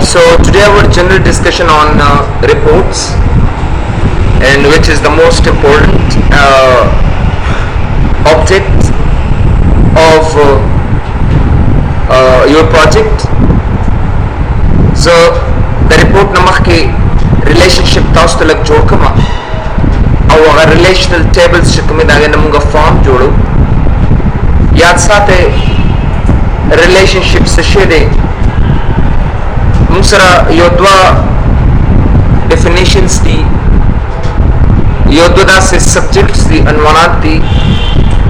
So today our general discussion on reports, and which is the most important object of your project. So the report namak ke relationship taus to lag jod kama aw agar relational tables shikme dage namunga form jodu yaad saate relationship se shede musara yodwa definitions di yodwa se subjects di anwanat di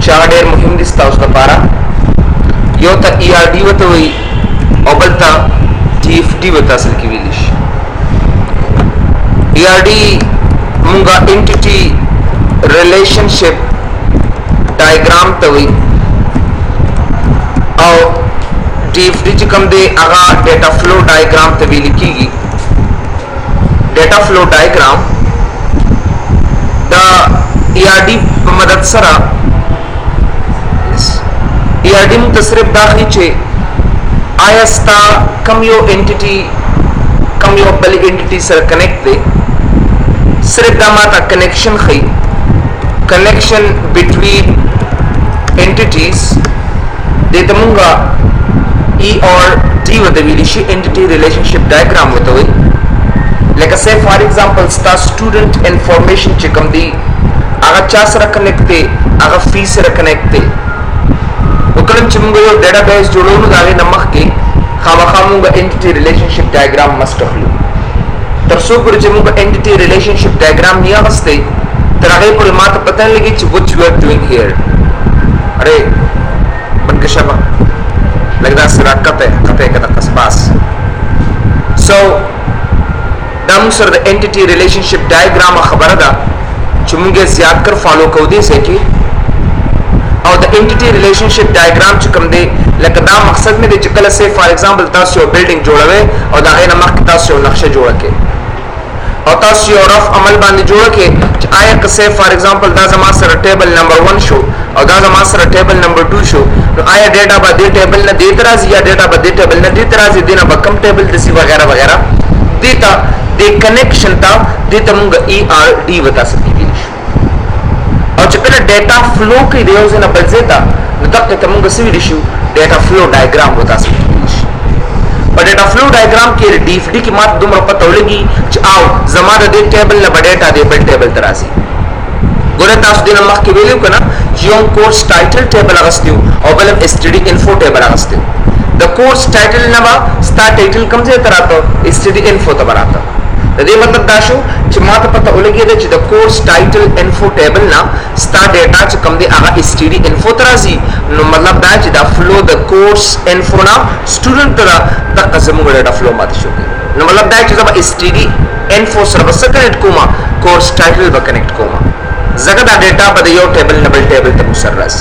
chader muhim di taus da para yota ERD watoi obalta TFD wata asal ki wilish ERD munga entity relationship diagram tawi aw TFD च कम दे आगा data flow diagram Tawi लिखीगी data flow diagram the ERD मदद सरा ERD मुतसरिफ दाखिल चे आयस्ता कम यो एंटिटी कम यो बल एंटिटी सर कनेक्ट दे सिर्फ दामाता कनेक्शन खी कनेक्शन बिटवीन एंटिटीज दे तमुंगा E और D वदविलिशी एंटिटी रिलेशनशिप डायग्राम वतोई लेका से फॉर एग्जांपल स्टा स्टूडेंट इंफॉर्मेशन चिकम दी आगा चास र कनेक्ट दे आगा फीस र कनेक्ट दे उकरन चिमुंगा यो डेटाबेस जोड़ोनु दावे नमक के खावा खामुंगा एंटिटी रिलेशनशिप डायग्राम मस्ट खलु तरसो पर चिमुंगा एंटिटी रिलेशनशिप डायग्राम निया वस्ते तरागे पर मात पता लगी च what you are doing here अरे बनकशबा लगदा सरा कते कदा कसबास सो दम सर द एंटिटी रिलेशनशिप डायग्राम खबर दा चिमुंगे ज्यादा कर फॉलो को दे से कि और द एंटिटी रिलेशनशिप डायग्राम च कम दे लकदा मकसद में दे चकल से फॉर एग्जांपल तासो बिल्डिंग जोड़वे और दागे नमक तासो नक्शा जोड़ के और तासो रफ अमल बांध जोड़ के आया कसे फॉर एग्जांपल दा जमा सर टेबल नंबर 1 शो और दा जमा सर टेबल नंबर 2 शो तो आया डेटा बा दे टेबल न दे तरह या डेटा बा दे टेबल न दे तरह देना बा कम टेबल दसी वगैरह वगैरह देता दे कनेक्शन ता दे तमुंगा ERD बता सकती और जब पहले डेटा फ्लो की देव से न बजेता न तक के तमुंगा सिविल इशू डेटा फ्लो डायग्राम बता सकती और डेटा फ्लो डायग्राम के डीएफडी की मात दुमर पता होगी आओ जमाना दे टेबल न बडेटा दे बल टेबल तरासी गोरे तास दिन मख के वैल्यू कना जियों कोर्स टाइटल टेबल अगस्तियो और बलम एसटीडी इन्फो टेबल अगस्तियो द कोर्स टाइटल नवा स्टार टाइटल कम से तरातो एसटीडी इन्फो तबरातो दे मतलब दाशो च मात पता होगी दे द कोर्स टाइटल इन्फो टेबल ना स्टार डेटा च कम दे आगा एसटीडी इन्फो तरासी नो मतलब बैच द फ्लो द कोर्स इन्फो ना स्टूडेंट तरा द कजमु डेटा फ्लो मात शो नो मतलब बैच जब STD info service connect comma course title ब कनेक्ट कोमा जगदा डेटा बदयो टेबल नबल टेबल तब सर्विस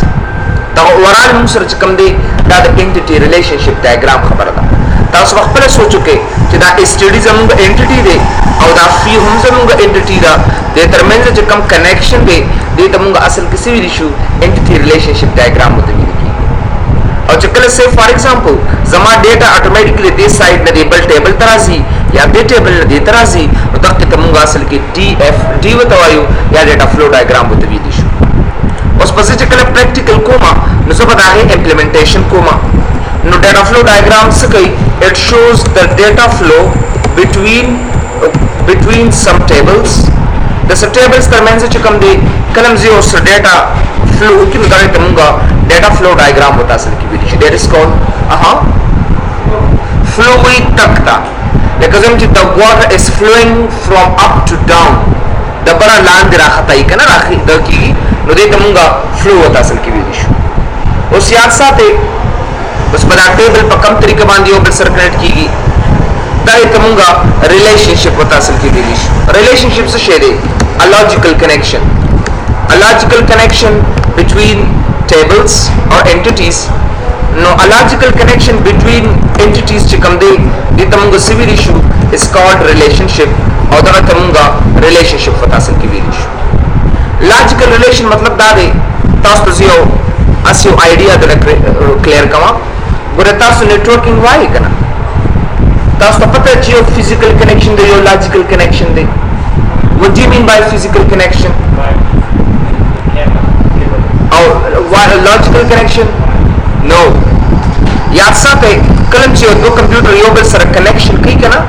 तो ओवरऑल मुसर च कम दे द एंटिटी रिलेशनशिप डायग्राम खबर दा तास वक्त पहले सोचो के कि दा एसटीडी जमुंगा एंटिटी दे और दा फी हम जमुंगा एंटिटी दा दे तरमेंज जो कम कनेक्शन दे तमुंगा असल किसी भी इशू एंटिटी रिलेशनशिप डायग्राम होते भी की और चकल से फॉर एग्जांपल जमा डेटा ऑटोमेटिकली दे साइड न दे बल टेबल तराजी या दे टेबल न दे तराजी और तक तमुंगा असल की TFD बतावायो या डेटा फ्लो डायग्राम होते भी इशू उस पसे चकल प्रैक्टिकल कोमा न सब बता है इम्प्लीमेंटेशन कोमा no data flow diagram sakai it shows the data flow between some tables the sub tables darmiyan se chikam de kalam zero se data flow ki mudare tamunga data flow diagram hota asal ki vidish that is called flowing takta because the water is flowing from up to down the bara land rakhata ikana rakhi da ki no de tamunga flow hota asal ki vidish us yaad saate बस बड़ा टेबल पर कम तरीके बांधियो बल sir connect कीगी दाई तमुंगा रिलेशनशिप होता असल की रिलेशनशिप से शेरे a logical connection between tables or entities no a logical connection between entities चिकम दे तमुंगा सिविल इशू is called relationship और दा तमुंगा relationship होता असल की इशू logical relation मतलब दादे तास तो जियो अस्यो आइडिया दे क्लियर कमा गुरे तास नेटवर्किंग वाई कना تاسو ته پته چې یو فزیکل کنیکشن دی یو لاجیکل کنیکشن دی. What do you mean by physical connection? Or what a logical connection? No. یاد ساتئ کله چې یو کمپیوټر یو بل سره کنیکشن کوي کنه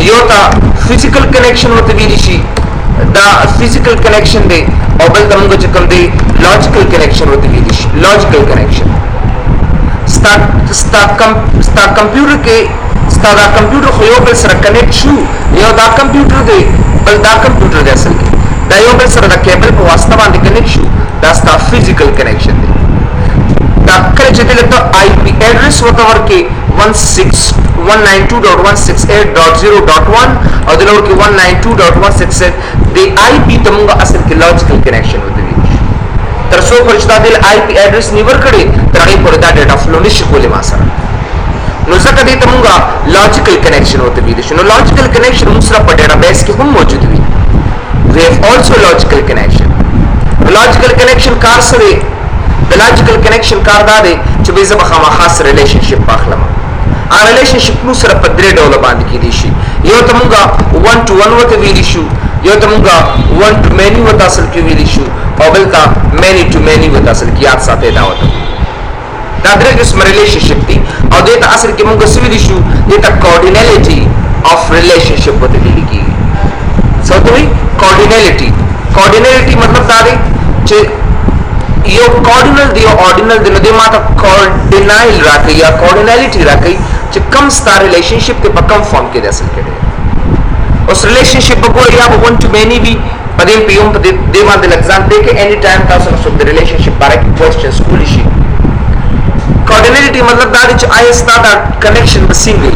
یو ته فزیکل کنیکشن ورته ویل شي دا فزیکل کنیکشن دی او بل ته موږ چې کوم دی لاجیکل کنیکشن ورته ویل شي لاجیکل کنیکشن. ستا کمپیوټر کې ستا دا کمپیوټر خو یو بل سره کنیکټ شو یو دا کمپیوټر دی بل دا کمپیوټر دی اصل کې دا یو بل سره د کیبل په واسطه باندې کنیکټ شو دا ستا فزیکل کنیکشن دی. دا کله چې دلته آی پی ایډرس ورته ورکې 192.168.0.1 او دلته ورکې 192.168 د آی پی ته موږ اصل کې لاجیکل کنیکشن ورته ویل شي. تر څو پورې چې دا د آی پی ایډرس نیور کړي تر هغې پورې دا ډیټا فلو نشي کولی ما سره نو ځکه دې ته موږ لاجیکل کنیکشن ورته ویلی شو. نو لاجیکل کنیکشن موږ سره په ډیټا بیس کې هم موجود وي. وی هیو آلسو لاجیکل کنیکشن. لاجیکل کنیکشن کار څه دی؟ د لاجیکل کنیکشن کار دا دی چې بیا زه به خامخا سره ریلیشنشپ واخلم. هغه ریلیشنشپ موږ سره په درې ډوله باندې کیدی شي. یو ته موږ 1 to 1 ورته ویلی شو یو ته موږ 1 to many ورته اصل کې ویلی شو او بل ته many to many ورته اصل کې یاد ساتئ دا ورته دا درې قسمه ریلیشنشپ دي او دې ته اصل کې موږ څه ویلی شو دې ته کوارډینیلیټي اف ریلیشنشپ ورته ویل کېږي. څه ته وایي؟ کوارډینیلیټي مطلب دا دی چې یو کوارډینل دی یو آرډینل دی نو دې ما ته کوارډینایل راکوي یا کوارډینیلیټي راکوي چې کم ستا ریلیشنشپ دی په کم فارم کې دی اصل کې دی. اوس ریلیشنشپ به ګوره یا به 1 to many وي په دې په یوم په دې باندې لږ ځان دی کې اني ټایم تاسو نه څوک د ریلیشنشپ باره کې کوېسچنز کولی شي. کوارډینیلیټي مطلب دا دی چې آیا ستا دا کنیکشن به څنګه وي.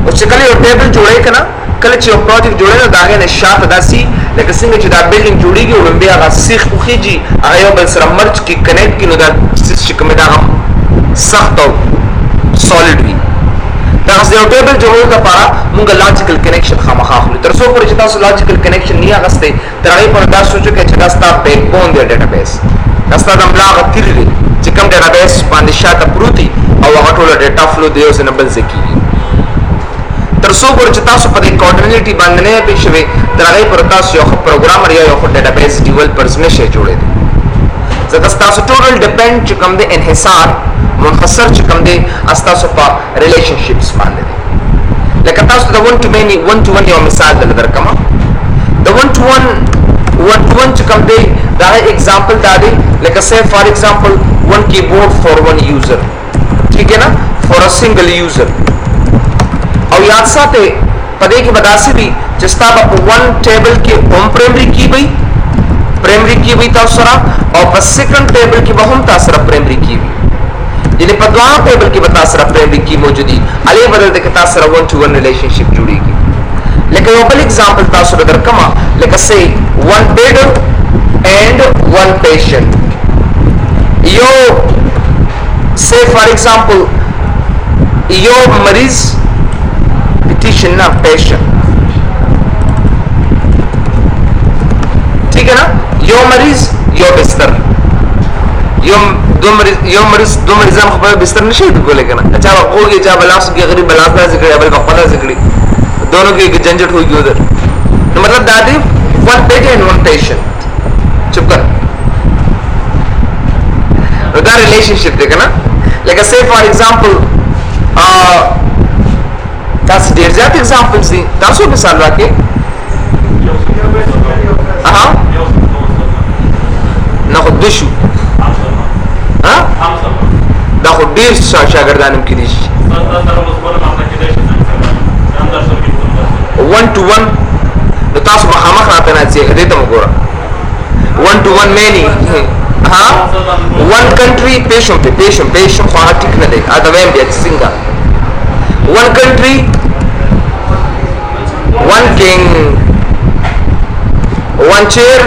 اوس چې کله یو ټیبل جوړوې که نه کله چې یو پروجیکټ جوړوې نو د هغې نه شاته داسې لکه څنګه چې دا بلډینګ جوړېږي وړومبې هغه سیخ وخېږي هغه یو بل سره مرچ کړي کنیکټ کړي نو دا سیس چې کوم دی هغه سخت او سالډ وي. دغسې یو ټیبل جوړولو لپاره موږ لاجیکل کنیکشن خامخا اخلو. تر څو پورې چې تاسو لاجیکل کنیکشن نه اخیستی تر هغې پورې دا سوچ وکړئ چې دا ستا بیک بون دی ډیټا بیس دا ستا د ملا هغه تیر دی چې کوم ډیټا بیس باندې شاته پروت وي او هغه ټوله ډیټا فلو د یو ځای نه بل ځای کېږي. تر څو پورې چې تاسو په دې کوارډینیلیټي باندې نه پوه شوئ تر هغې پورې تاسو یو ښه پروګرامر یا یو ښه ډیټا بیس ډیولپرز نه شئ جوړېدی. ځکه ستاسو ټوټل ډیپینډ چې کوم دی انحصار منحصر چې کوم دی ستاسو په ریلیشنشپس باندې دی. لکه تاسو د 1 to many 1 to 1 یو مثال دلته درکړم. د 1 to 1 چې کوم دی د هغې اګزامپل دا دی لکه say for example 1 keyboard for 1 user ٹھیک ہے نا for a single user. او یاد ساتئ په دې کې به داسې وي چې ستا به په 1 ټیبل کې هم پرایمري کی وي تاسو سره او په سیکنډ ټیبل کې به هم تاسو سره پرایمري کی وي یعنې په دوه ټیبل کې به تاسو سره پرایمري کی موجودي هلې بدل دی که تاسو سره 1 to 1 ریلیشنشپ جوړېږي. لکه یو بل اګزامپل تاسو ته درکړمه لکه say 1 bed and 1 patient. یو say for example یو مریض پیشن نه پیشن ٹھیک ہے نا یو مریض یو بستر دو مریضان خو په بستر نشي کولی که نه چا به خوږي چا به لاس کې غریب به لاس داسې کړي بل به خوا داسې کړي دونو کې جنجټ ہوگی ادھر. نو مطلب دا دی 1 bed and 1 patient چپ کر نو دا ریلیشنشپ دی که نه. لکه say for example تاسو ډېر زیات اګزامپلز دي تاسو مثال راکړئ. نه خو دوه شو دا خو ډېر شاګردان هم کېدی شي 1 to 1 نو تاسو مخامخ راته نه ځئ دې ته مو ګوره 1 to 1 many 1 country patient خو هغه ټیک نه دی دا ویم بیا چې څنګه 1 country 1 king 1 chair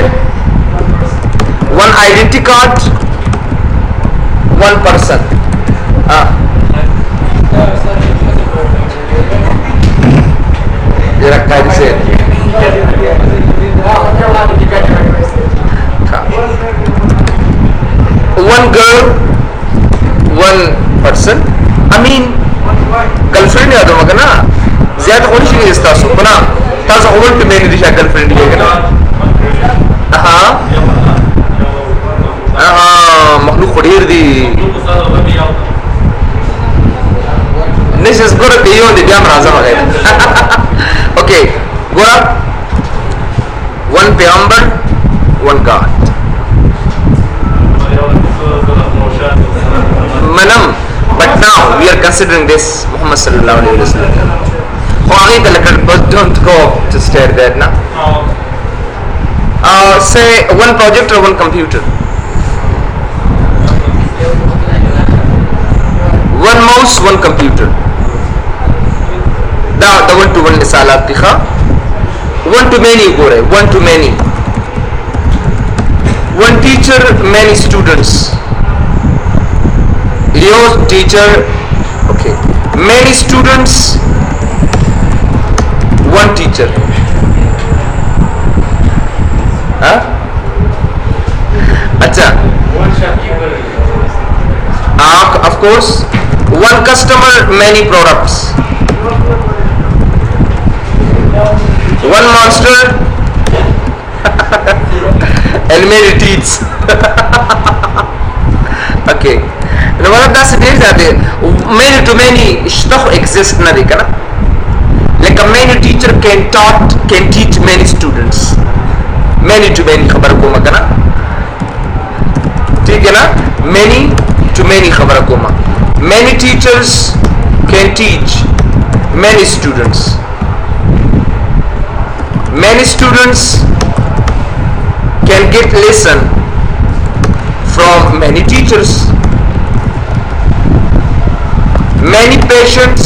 1 identity card 1 person. जरा कायदे से 1 girl 1 person. I mean girlfriend فريند يا دوما كنا زيادة خوني شيء يستاسو كنا تاسو أول تمين دي شغل فريند يا كنا مخلوق خدير دي نشس برا كيون دي بيام رازا مغير okay gora one peygamber one God manam but now we are considering this Muhammad sallallahu alaihi wasallam but don't go to stare there now say one project or one computer one mouse one computer the one to one misalat dikha one to many go rahe one to many one teacher many students your teacher okay many students one teacher acha of course one customer many products one monster and many teeth okay now what does it is that many to many stuff exist na dekha na like a many teacher can teach many students many to many khabar ko makana theek hai na many to many khabar ko ma many teachers can teach many students many students can get lesson from many teachers many patients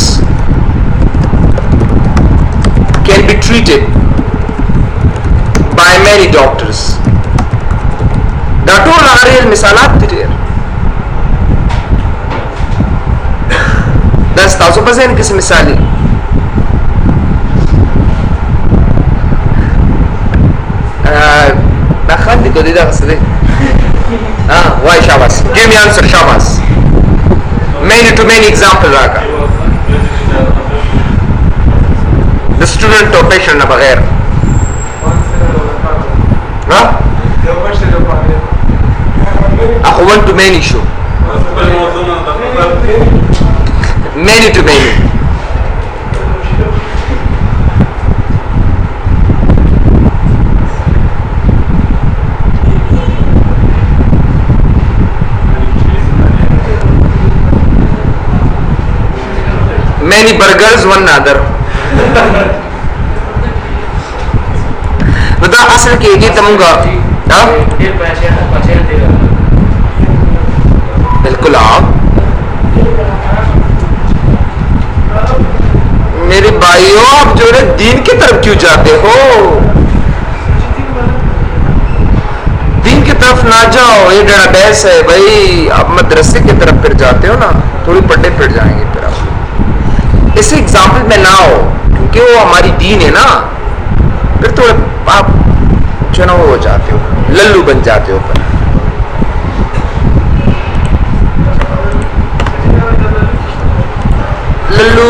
can be treated by many doctors that all are real misalat there that's also bazen kis misali دخلت كده ده بس ليه why Shabas give me answer Shabas many to many example raka the student or patient na bagher ako one to many show many to many many burgers one other बता असल के ये तमुंगा हाँ बिल्कुल आप मेरे भाइयों आप जो है दीन की तरफ क्यों जाते हो दीन की तरफ ना जाओ ये डरा बहस है भाई आप मदरसे की तरफ फिर जाते हो ना थोड़ी पट्टे फिर जाएंगे फिर आप इसे एग्जाम्पल में ना हो क्योंकि वो हमारी दीन है ना फिर थोड़े आप जो ना वो हो जाते हो लल्लू बन जाते हो पर लल्लू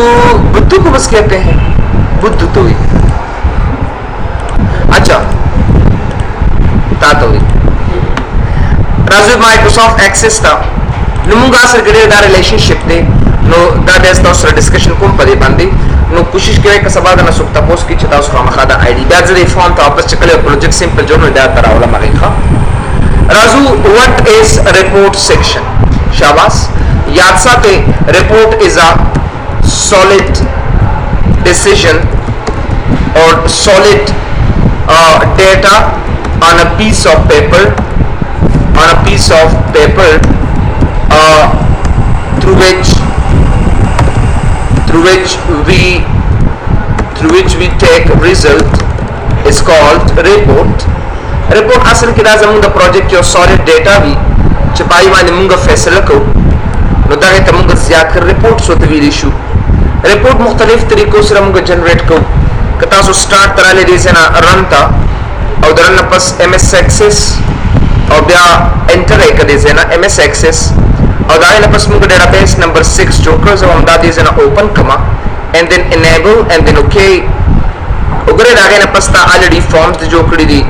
बुद्धू को बस कहते हैं बुद्धू तो ही अच्छा तातो ही राजू माइक्रोसॉफ्ट एक्सेस था नुमुंगा सर गरे दा रिलेशनशिप थे नो दा देस्ता उस डिस्कशन कोम पदे बंदी नो कोशिश करे का सबा ना सुक्ता पोस्ट की चता उस खादा आईडी दा जरे फॉर्म था वापस चकले प्रोजेक्ट सिंपल जो नो दा तरावला मरेखा Raju what is report section शाबाश याद साथे report is a solid decision or solid data on a piece of paper through which we take result is called report असल की राज मुंगा project यो solid data भी चपाई वाले मुंगा फैसला को नुदा है तमुंगा ज़्यादा कर report सोते भी इशू रिपोर्ट मुख्तलिफ तरीकों से हमको जनरेट को कता सो स्टार्ट तरह ले जैसे ना रन था और दरन पस एमएस एक्सेस और बिया एंटर है कर जैसे ना एमएस एक्सेस और दाए ना पस मुझे डेटाबेस नंबर 6 जो कर जो हम दादी जैसे ना ओपन कमा and then enable and then okay وګوره دا غینه پس تا already forms د جوړ کړی دي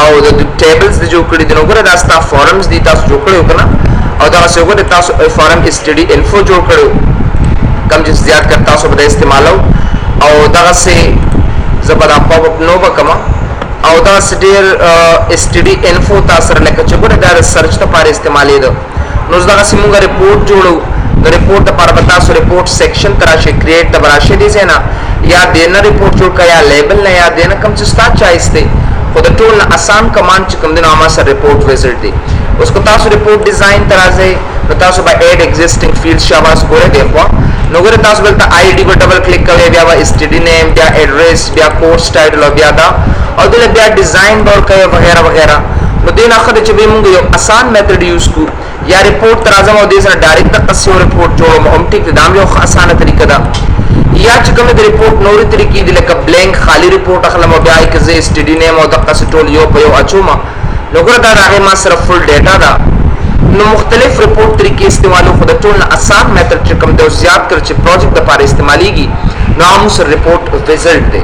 او د tables د جوړ کړی دي نو وګوره دا ستا forums دي تاسو جوړ کړو کنه او دا څه وګوره تاسو forum std info جوړ کړو کم چې زیات کړ تاسو به استعمالو او دا څه زبر پاپ اپ نو وکما او دا ډیر std info تاسو لکه چې وګوره دا سرچ ته لپاره استعمالې ده نو دا څه موږ ریپورت جوړو د ریپورت لپاره به تاسو ریپورت سیکشن تراشه کریټ د براشه دي زینا یا دینا ریپورت جوړ کا یا لیبل نه یا دینا کم چې ستا چایسته خو د ټول نه آسان کمانډ چې کوم د نامه سره ریپورت وزټ دی اوس کو تاسو ریپورت ډیزاین ترازه نو تاسو به اډ ایگزیسټینګ فیلډ شاباس ګوره دی خو نو ګوره تاسو بلته آی ډی په ډبل کلیک کوئ بیا به std نیم بیا ایڈریس بیا کورس ټایټل او بیا دا او دله بیا ډیزاین ور کوي وغیرہ وغیرہ نو دین اخر چې به موږ یو آسان میتھډ یوز کو یا ریپورت ترازه مو دې سره ډایرکټ د قصو ریپورت جوړو هم ټیک دا یو آسانه طریقه ده یا چې کوم د ریپورت نوري طریقې دي لکه بلینک خالی ریپورت اخلم بیا کې زه std نیم او د قص ټول یو په یو اچوما نو ګره دا راغی ما سره فل ډیټا دا نو مختلف ریپورت طریقې استعمالو خو د ټول نه آسان میتھډ چې کوم د زیات کر چې پروجیکټ لپاره استعماليږي نو هم سره ریپورت وزټ دی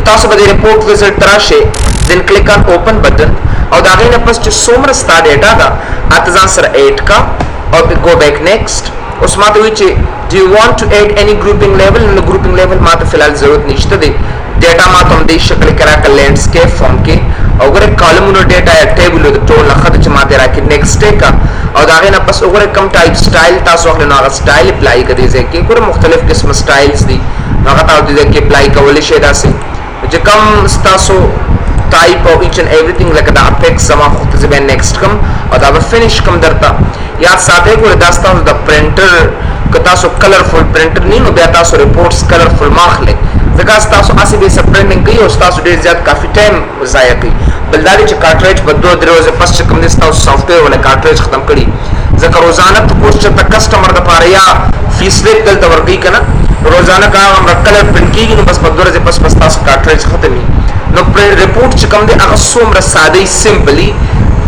تاسو به د ریپورت وزټ تراشه دین کلیک آن اوپن بٹن او دا غینه پس چې څومره ستا ډیټا دا اتزان سره 8 کا او گو بیک نیکسٹ اوس ماته وی چې do you want to add any grouping level نو grouping level ماته فلحال ضرورت نشته دی ډیټا ماته هم د شکل کرا ک لینډسکیپ فارم کې او ګره کالمونو ډیټا یا ټیبل د ټول لخت چې ماته راکې نیکسٹ کا او دا غینه پس وګوره کم ټایپ سټایل تاسو خپل نو سټایل اپلای کړئ ځکه ګوره مختلف قسم سټایلز دي هغه تاسو دې کې اپلای کولای شئ داسې چې کم تاسو type of each and everything like the apex سما خود سے بین نیکسٹ کم اور دا فینش کم درتا یاد ساتھ ہے کہ داستا دا پرنٹر کتا سو کلرفل پرنٹر نہیں نو بیاتا سو ریپورٹس کلرفل ماخ لے ځکه تاسو اسی به سب پرنټینګ کوي او تاسو ډیر زیات کافي ټایم ضایع کوي بلداري چې کارټریج په 2 ورځې پس چې کوم دي تاسو سافټویر ولا کارټریج ختم کړي ځکه روزانه ته کوم چې کسٹمر د پاره یا فیس لیک دلته ورګي کنه روزانه کا هم کلر پرنټ کیږي نو بس په 2 ورځې پس تاسو کارټریج ختمي نو ریپورت چې کوم دي هغه څومره ساده سمپلی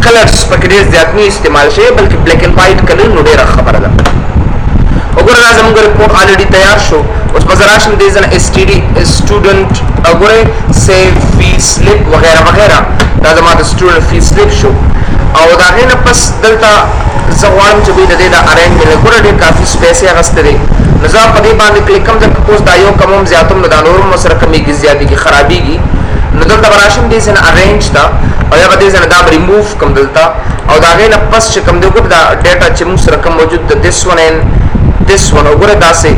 کلرز پکې ډیر زیات نه استعمال شي بلکې بلیک اینڈ وایټ کلر نو ډیره خبره ده وګوره دا زموږ ریپورت الریډي تیار شو اوس په زراشم دې ځنه std سټوډنټ وګوره سیو فی سلیپ وغیرہ وغیرہ دا زموږ د سټوډنټ فی سلیپ شو او دا غینه پس دلته زغوان چې به د ارینج نه وګوره ډیر کافي سپیس یې غسته دي نظام په دې باندې کلیکم ځکه کوس دا یو کموم زیاتوم نه دا نورم سره کمیږي زیاتې کی خرابېږي نو دلته براشم دې ځنه ارینج تا او یا به دې ځنه دا ریموو کوم دلته او دا غینه پس چې کوم دغه دا ډیټا چې موږ سره کوم موجود د this one وګوره دا سه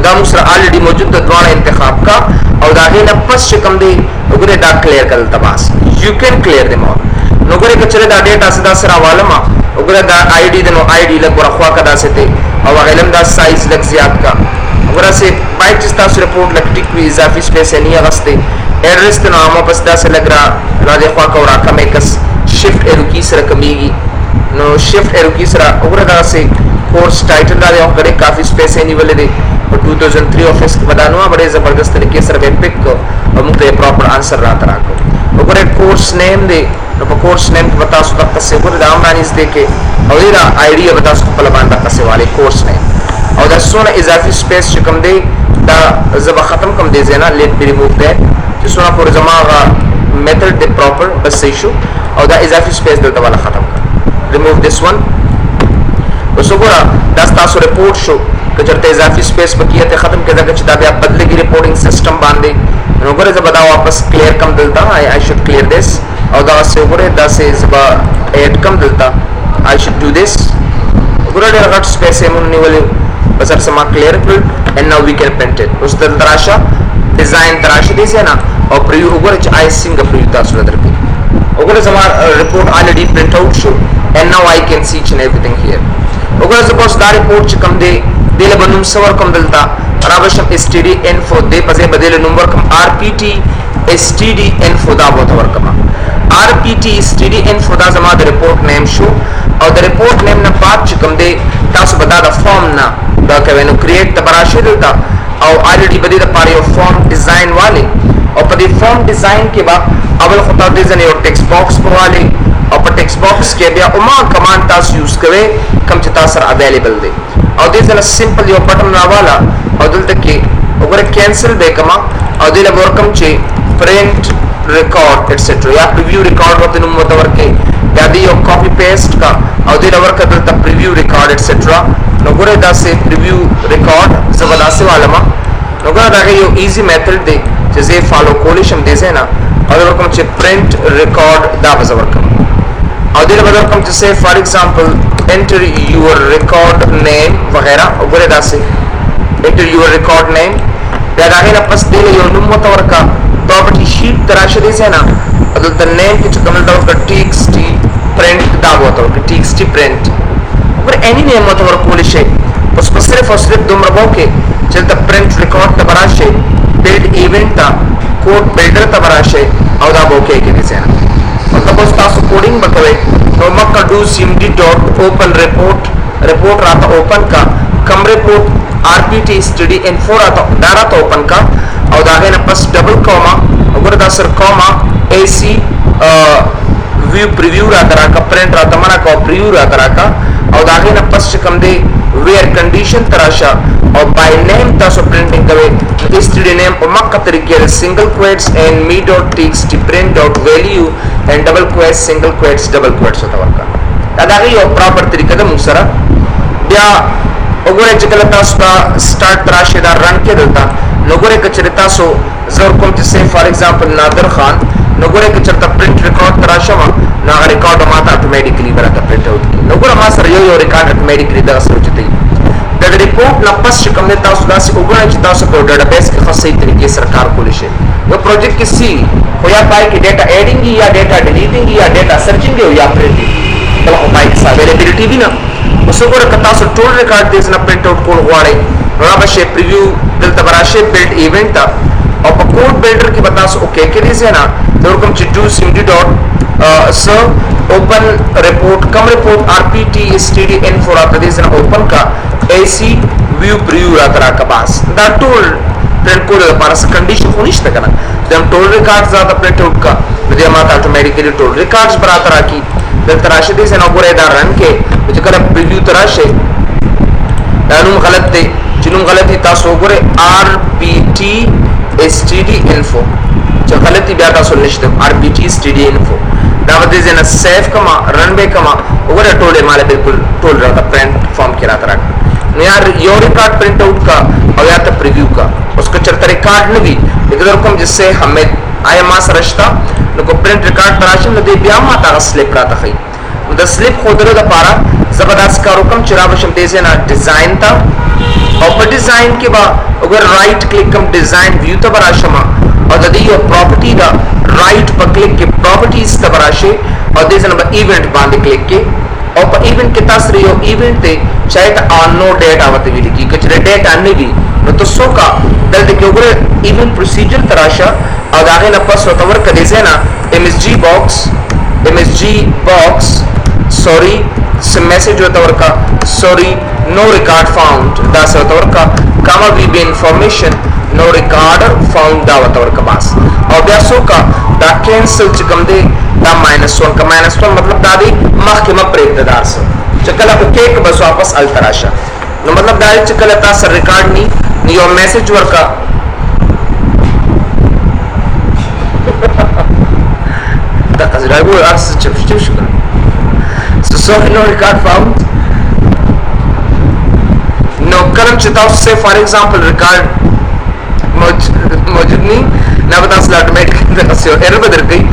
دا موږ سره الریډي موجود د دوه انتخاب کا او دا غینه پس چې کوم دی وګوره دا کلیر کړل تباس یو کین کلیر دیم نو وګوره کچره دا ډیټا سدا سره والما وګوره دا آی ډی د نو آی ډی له ورخوا کا دا سه ته او غیلم دا سایز لګ زیات کا وګوره سه پای چې تاسو رپورټ لګ ټیک وی اضافي سپیس نه غسته ایڈریس ته نامو پس دا سه لګ را د خوا کا ورا کمه کس شفت ایرو کی سره کمیږي نو شفت ایرو کی سره وګوره دا سه کورس ټایټل دا یو غړي کافي سپیس یې نیولې دي په 2003 افیس کې بدانو بڑے زبردست طریقې سره به پک کو او موږ ته پراپر انسر راته راکو وګوره کورس نیم دی نو په کورس نیم کې وتا سو تک څه ګور دا معنیز دی کې او دا آیډیا وتا سو په لبان تک څه والے کورس نیم او دا سونه اضافي سپیس چې کوم دی دا زب ختم کوم دی زینا لیټ بی ریموو دی چې سونه پر زماغه میتھډ دی پراپر بس ایشو او دا اضافي سپیس دلته والا ختم کړ ریموو دیس ون وسوګورا دا تاسو ریپورت شو کچرته اضافي سپیس بکیته ختم کړه چې دا بیا بدلېږي ریپورټینګ سیستم باندې نو ګوره زه بدا واپس کلیر کم دلتا I should clear this او دا سه ګوره دا سه زبا ایڈ کم دلتا I should do this ګوره ډېر غټ سپیس یې مونږ نیولې بس سره ما کلیر کړل and now we can print it اوس دلته راشه ډیزاین تراشه دي نه او پریو ګوره چې I څنګه پریو تاسو درکې وګوره زما ریپورت already print out شو and now I can see each and everything here وګوره suppose دا ریپورت چې کوم دی دله بنوم سور کوم دلتا رابشم std info دې په ځای بدل نمبر کوم rpt std info دا بوت ورکما rpt std info دا زما د ریپورت نیم شو او د ریپورت نیم نه پات چې کوم دی تاسو بدا د فارم نه دا کوي نو کریټ تبراشه دلتا او already بده د پاره یو فارم ډیزاین والے او په دې فارم ډیزاین کې با اول خطا دې ځنه یو ټیکسټ باکس په والے او په ټیکسټ باکس کې بیا اوما کمانډ تاسو یوز کوئ کوم چې تاسو سره اویلیبل دی او دې ځنه سمپل یو بٹن راواله او دلته کې وګوره کینسل به کما او دله ورکم چې پرنٹ ریکارډ ایټسټرا یا پریویو ریکارډ وته نو متور کې یا دی یو کاپی پیسٹ کا او دله ورکه دلته پریویو ریکارډ ایټسټرا نو ګوره دا سه پریویو ریکارډ زبرداسته والما نو ګوره دا یو ایزی میتھډ دی چې زه فالو کولی شم دې نه او ورکم چې پرنٹ ریکارډ دا به ورکم او دله به ورکم چې سه فار ایگزامپل enter your record name وغیرہ وګوره دا سه enter your record name بیا دا نه پس دی یو نوم متور کا property sheet تراشه دي سینا دلته name کې کوم ډول کا txt print دا وته کا txt print پر any name متور کول شي پس صرف او صرف دومره وو کې چې د print record ته براشه build event تا code builder ته براشه او دا وو کې دي سینا مطلب تاسو کوډینګ وکوي نو مکه do cmd.open report راته open کا کم report rpt study info راته open کا او دا غنه پس ډبل کوما وګوره دا سر کوما ac view preview راته راکا print راته منا کو preview راته راکا او دا غنه پس کم دی where condition تراشه او by name تاسو printing کوي std name او مکه طریقې single quotes and me.txt print.value and double quotes single quotes double quotes وته ورکا دا یو پراپر طریقه ده موږ سره بیا وګورئ چې کله تاسو دا سٹارټ راشه دا رن کې دلته نو ګورئ چې تاسو زور کوم چې سه فار ایگزامپل نادر خان نو ګورئ چې چرته پرنٹ ریکارډ تراشه ما نو ریکارډ ماته اتوماتیکلی برابر پرنٹ اوټ کی نو ګورئ ما سره یو ریکارډ اتوماتیکلی دا سوچته دا ریپورت نه پس کوم نه تاسو داسې وګورئ چې تاسو په ډیټابیس کې خاصه طریقې سره کار کولی شئ یو پروجیکټ کې سی خو یا پای کې ډیټا ایډینګ یا ډیټا ډیلیټینګ یا ډیټا سرچینګ یا پرنټینګ دا په پای کې اویلیبিলিټی وی نه اوس وګوره که تاسو ټول ریکارډ دې نه پرنٹ اوټ کول غواړئ نو به شي پریویو دلته براشه بیلډ ایونت او په کوډ بلډر کې بتا سو اوکے کې دي نه ورکم چې do cmd.serve open report کم report rpt std info راته دې نه اوپن کا ac view preview راته راکا بس دا ټول پرنٹ کول لپاره څه کنډیشن خو نشته کنه دم ټول ریکارډ زیاده پرنٹ اوټ کا دې ماته اتوماتیکلی ټول ریکارډز براته راکی دلته راشه دې نه وګورئ دا رن کې چې کله پریویو تراشه دا نوم غلط دی چې نوم غلطي تاسو وګورئ rpt std info چې غلطي بیا تاسو نشته rpt std info دا ودې نه سیف کما رن به کما وګورئ ټول مال بالکل ټول راته پرنٹ فارم کې راته راک نو یار یو ریکارډ پرنٹ اوټ کا او یا ته پریویو کا उसको चरता रिकॉर्ड न भी लेकिन रकम जिससे हमें आया मास रश्ता न को प्रिंट रिकॉर्ड तराशिम न दे बिया माता स्लिप राता खई द स्लिप खोदरो द पारा जबरदस्त का रकम चिरावशम देसे ना डिजाइन था और पर डिजाइन के बाद अगर राइट क्लिक कम डिजाइन व्यू तो बराशमा और ददी यो प्रॉपर्टी दा राइट पर क्लिक के प्रॉपर्टीज त बराशे और देसे ना इवेंट बांध क्लिक के और पर इवेंट के तासरी यो इवेंट ते चाहे त ऑन नो डेट आवते भी लिखी कचरे डेट आने भी न तो सो का दल्ते के ऊपर इवेंट प्रोसीजर तराशा और आगे न पस तवर कर देसे ना msg box sorry some message होता वर का sorry no record found दा से होता वर का comma vb information no record found दा होता वर का बास और ब्यासो का दा cancel चिकम दे दा -1 का -1 मतलब दा दी महकमा प्रेतदार से चकला ओके के बस वापस अल तराशा नो मतलब दा चकला ता सर रिकॉर्ड नी यो मैसेज वर का दा अजरागो अर्स चपचप शुक्र so no record found no करम चिताओ से फॉर एग्जांपल रिकॉर्ड मौजूद नहीं ना बता ऑटोमेटिक से एरर बदल गई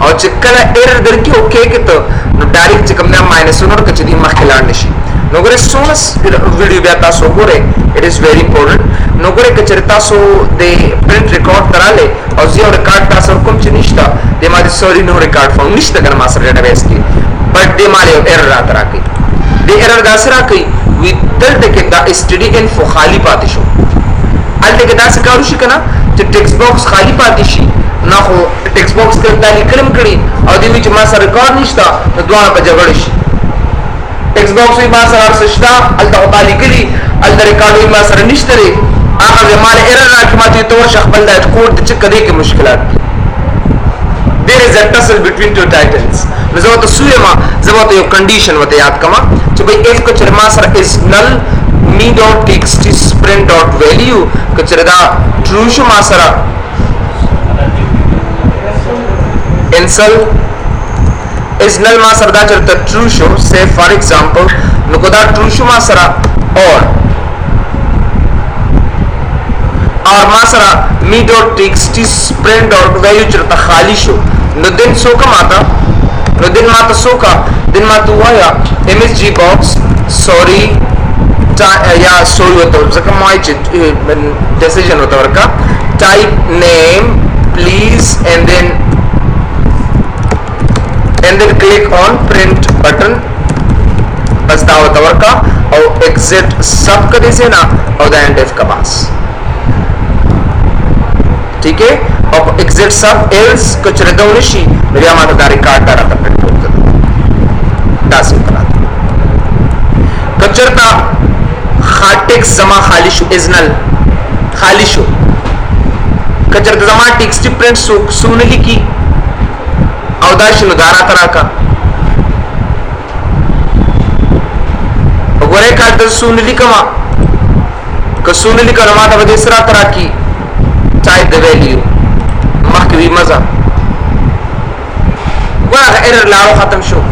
और चिकला एरर दर के ओके के तो डायरेक्ट चिकम ना -1 और कचदी मखलाड़ नशी नोगरे सोनस वीडियो बेता सो गोरे इट इज वेरी इंपॉर्टेंट नोगरे कचरता सो दे प्रिंट रिकॉर्ड करा ले और जियो रिकॉर्ड का सर कुम चिनिष्टा दे मारी सॉरी नो रिकॉर्ड फाउंड निष्टा कर मास्टर डेटाबेस की बट दे माले एरर आता राकी दे एरर दासरा की विद दल के दा स्टडी इन्फो खाली पातिशो अल दे के दास कारुशी कना तो टेक्स्ट बॉक्स खाली पातिशी ना हो टेक्स्ट बॉक्स के दाली कलम करी और दे विच मास्टर रिकॉर्ड निष्टा तो द्वारा बजगड़श टेक्स्ट बॉक्स में मास्टर अर्सष्टा अल दा ताली कली अल दा रिकॉर्ड में मास्टर निष्तरे आखिर माले एरर राकी माती तो शखबल दा कोड च कदे के मुश्किलात there is a tussle between two titans नजर तो सुयमा जब तो यो कंडीशन वते याद कमा तो भाई if कुछ master is null me dot txt sprint dot value kachirda true shu masara insel is null masara da charta true shu say for example nukoda true shu masara or masara me dot txt sprint dot value charta khali shu no din so ka mata no din mata so ka din mata waya msg box sorry या sorry होता है जैसे my decision होता है का type name please and then click on print button बस दा होता है का और exit सब कदे से ना और the end का पास ठीक है और exit सब else कुछ रहता है निशी मेरे हमारे दारी कार्ड दारा तक print होता है दासी करा कचरता खाटेक्स जमा खाली शो इज नल खाली शो कचर जमा टेक्स्ट प्रिंट सुनली की अवदाश नुदारा तरह का गोरे का तो सुनली कमा को सुनली का रमा था दूसरा तरह की चाहे द वैल्यू मख भी मजा गोरा का एरर लाओ खत्म शो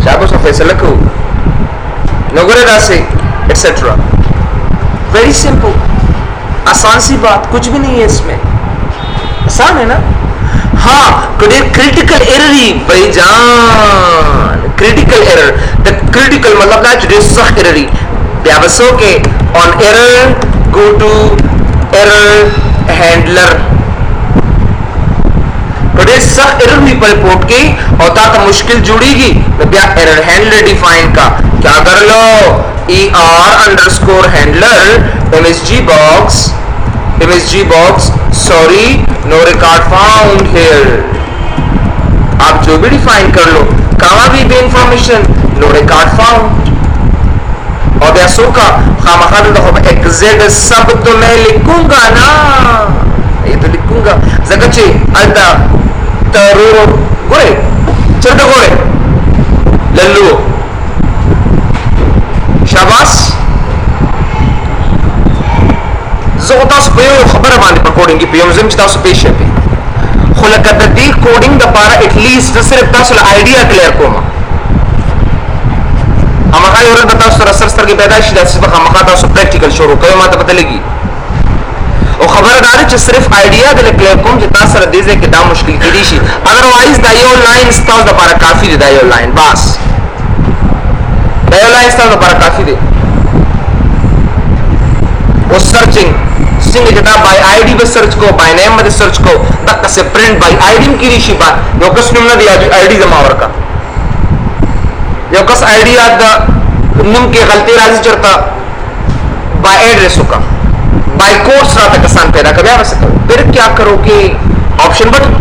शाबाश फैसला को नगरे दासे एटसेट्रा वेरी सिंपल आसान सी बात कुछ भी नहीं है इसमें आसान है ना हाँ क्रिटिकल एरर ही भाईजान क्रिटिकल एरर द क्रिटिकल मतलब ना जो सख्त एरर ही व्यावसो के on error go to error handler सख्त एरर भी पर रिपोर्ट की और ता मुश्किल जुड़ेगी क्या एरर हैंडलर डिफाइन का क्या कर लो ER_handler MSG box sorry no record found here आप जो भी डिफाइन कर लो कहाँ भी इंफॉर्मेशन no record found और ऐसो का खामखा तो एग्जैक्ट सब तो मैं लिखूंगा ना ये तो लिखूंगा जगचे अल्टा तरो गोरे चलते गोरे लल्लू शाबाश जोता सुपयो खबर माने पर कोडिंग की पियम जिम चिता सुपेश है खुलक दी कोडिंग द पारा एटलीस्ट सिर्फ तासल आईडिया क्लियर को मा हम का और बता सर की पैदाइश दा सिर्फ हम का तास प्रैक्टिकल शुरू कयो मा तो पता लगी और खबरदार च सिर्फ आइडिया दे क्लियर कोम जितना सर दीजे के दा मुश्किल की दी अदरवाइज दायो लाइन स्टाउस द पारा काफी दे दायो लाइन बस दायो लाइन स्टाउस द पारा काफी दे और सर्चिंग सिंग जटा बाय आईडी पे सर्च को बाय नेम में सर्च को तक से प्रिंट बाय आईडी की दी बात यो कस निम्न दिया आईडी जमा और का यो कस आईडी आद निम के गलती राजी चरता बाय एड्रेस का बाय कोर्स रहा तक आसान पैदा कर वैसे फिर क्या करोगे ऑप्शन बटन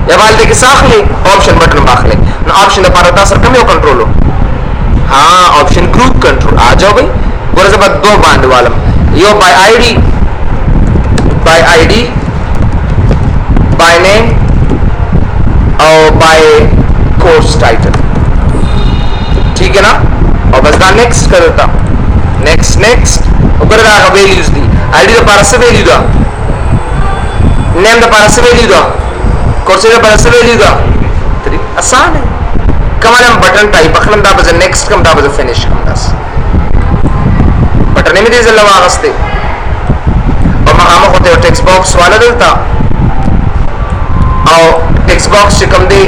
या वाले के साथ ले ऑप्शन बटन बाख ले ना ऑप्शन द पारता सर कम यो कंट्रोल हो हां ऑप्शन ग्रुप कंट्रोल आ जाओ भाई गोरे जब दो बांध वाला यो बाय आईडी बाय नेम और बाय कोर्स टाइटल ठीक है ना और बस दा नेक्स्ट कर देता नेक्स्ट ऊपर का वैल्यूज दी आईडी द पारा से वैल्यू दा नेम द पारा से वैल्यू दा कोर्स द पारा से वैल्यू दा तो आसान है कमाल हम बटन टाइप अखलम दा बजे नेक्स्ट कम दा बजे फिनिश कम दस बटन में दे जल्ला वास्ते और मकाम होते टेक्स्ट बॉक्स वाला देता और टेक्स्ट बॉक्स से कम दे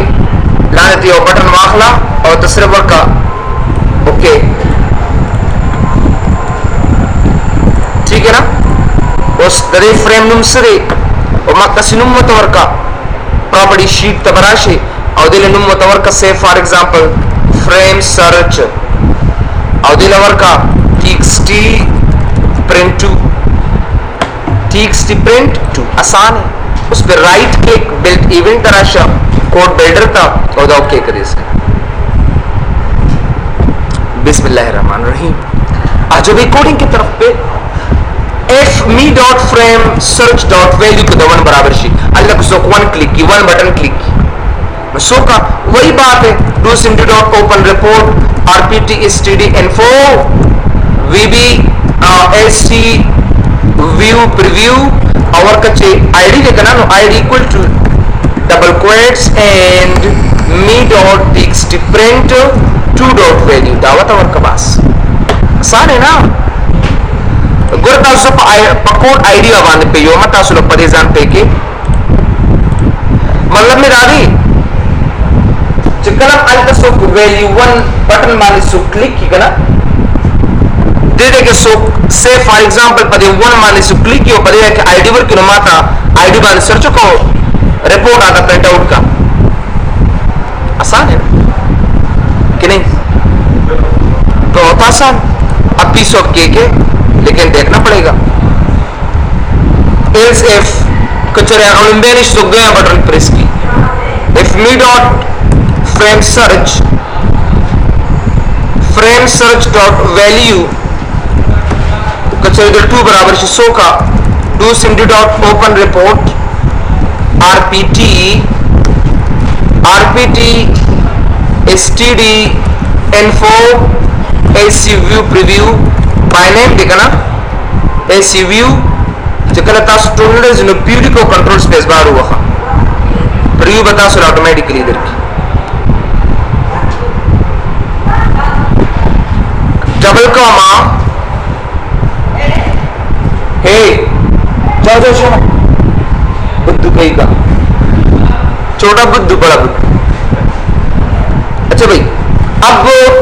लाने दियो बटन वाखला और दूसरे वर्क का ओके ठीक है ना उस दरे फ्रेम नुम सरे और मक्कसी नुम मतवर का प्रॉपर्टी शीट तबराशे और दिले नुम मतवर का से फॉर एग्जांपल फ्रेम सर्च और दिले वर का txt print to आसान है उस पर राइट क्लिक बिल्ट इवेंट तराशा कोड बिल्डर था और दा ओके करिए से बिस्मिल्लाहिर्रहमानिर्रहीम आज भी कोडिंग की तरफ पे fme.frame search.value को दवन बराबर शी अल्लाह को वन क्लिक की वन बटन क्लिक की सो का वही बात है, डू सिंडी dot open report RPT std info vb sc view preview और कच्चे id देखना no id equal to double quotes and me dot txt print 2 dot value दावत और कबास आसान है ना गुरता सो पकोड आईडी आवाने पे यो मत आसुलो परेशान पे के मतलब में रागी चिकन अल्ट सो वैल्यू 1 बटन माने सो क्लिक की कना दे दे के सो से फॉर एग्जांपल पदे 1 माने सो क्लिक कियो पदे के आईडी वर किनो माता आईडी माने सर्च को रिपोर्ट आता प्रिंट आउट का आसान है कि नहीं तो होता आसान अब पीस ऑफ केक है लेकिन देखना पड़ेगा एल्स इफ कचरे ओलंबेनिश तो गया बटन प्रेस की इफ मी dot frame search dot value कचरे 2 बराबर से 100 का do सिंडी dot open report rpt std info ac view preview by name देखना ac view जकला तास टूलनेस नो प्यूरी को कंट्रोल स्पेस बार हुआ प्रीव्यू बता सो ऑटोमेटिकली इधर की डबल कॉमा हे जाओ जाओ सुनो बुद्धू कहीं का छोटा बुद्धू बड़ा बुद्धू अच्छा भाई अब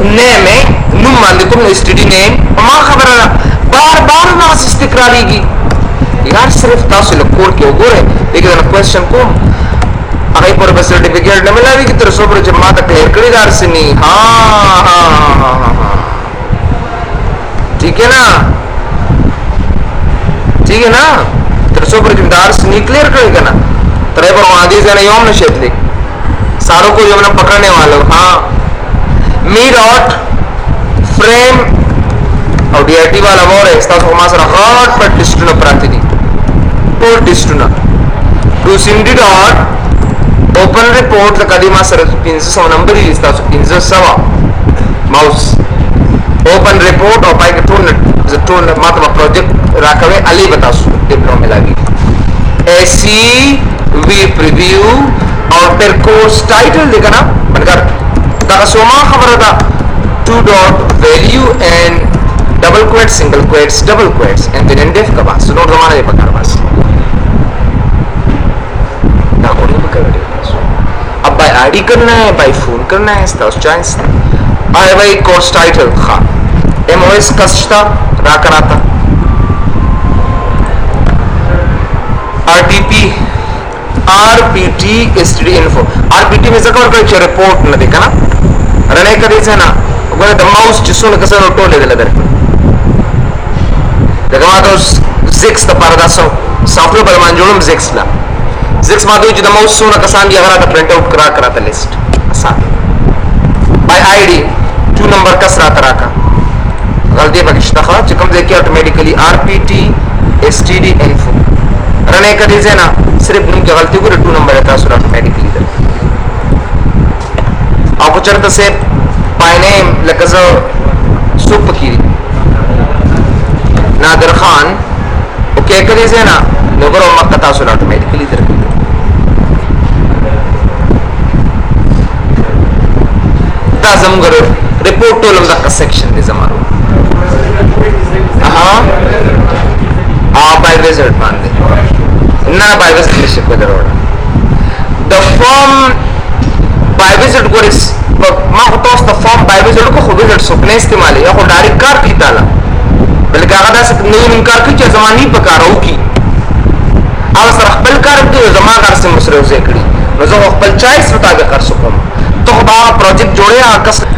नेम है नुम मान दे तुम स्टडी नेम मां खबर है बार बार ना इस्तिकरारी की यार सिर्फ तासु कोड के ओगोरे लेकिन क्वेश्चन को अगर पर सर्टिफिकेट न मिला भी कि तेरे सोबर जमा तक क्लियर करी दार से नहीं हाँ ठीक है ना तेरे सोबर जिम्मेदार से नहीं क्लियर करेगा ना तेरे पर वादी से ना योम न शेतली सारों को योम न पकड़ने वालों हाँ मी डॉट फ्रेम और डीआईटी वाला वो है इसका समासरा हॉट पर डिस्ट्रिक्ट प्रातिनिधिक और डिस्ट्रिक्ट डू सिंडी डॉट ओपन रिपोर्ट लकदीमा सर 500 नंबर ही इसका 500 माउस ओपन रिपोर्ट और पाई के टोन मतलब प्रोजेक्ट राकवे अली बता सु डिप्लोमा लगी एसी वी प्रीव्यू और फिर कोर्स टाइटल देखना बनकर ताका सोमा खबर था 2 dot value and double quotes single quotes double quotes and then एंडेफ का बात सुनो जमाना ये पकार बस ना कोई भी कर अब बाय आईडी करना है बाय फोन करना है इसका चांस आए भाई कोर्स टाइटल खा एमओएस कस्टा राकराता आरपीटी एसटी इन्फो आरपीटी में जगह कर रिपोर्ट न देखा ना रने करी से ना वो द माउस जिसो न कसर टोले दे लदर देखा तो 6 द परदा सॉफ्टवेयर पर मान जोड़म 6 ला 6 मादो जो द माउस सो न कसान दिया करा प्रिंट आउट करा था लिस्ट आसान बाय आईडी 2 नंबर कसरा तरह का गलती बख्शता खा चिकम देखिए ऑटोमेटिकली आरपीटी एसटीडी इन्फो रने का दीजिए ना सिर्फ नुम की गलती को 2 नंबर है तो ऑटोमेटिकली इधर आपको चरता से बाय नेम लकज़ो सुप की नादिर खान ओके कर दीजिए ना लोगों को मक्का तासुल ऑटोमेटिकली इधर ताज़म करो रिपोर्ट टोलम दा का सेक्शन दे जमारो हाँ बाय विजिट मान दे ना बाय विजिट लिस्ट को दरोड़ा द फॉर्म बाय विजिट को इस माँ को तो द फॉर्म बाय विजिट को खुद विजिट सुपने इस्तेमाल है या खुद डायरेक्ट कार की ताला बल्कि आगदा से नहीं इनकार की चीज़ जमानी पका रहा हूँ की आवाज़ रखबल कार के जमा कार से मुसरे उसे करी नज़ो रखबल चाइस बता के कर सकूँ तो बाहर प्रोजेक्ट जोड़े आकस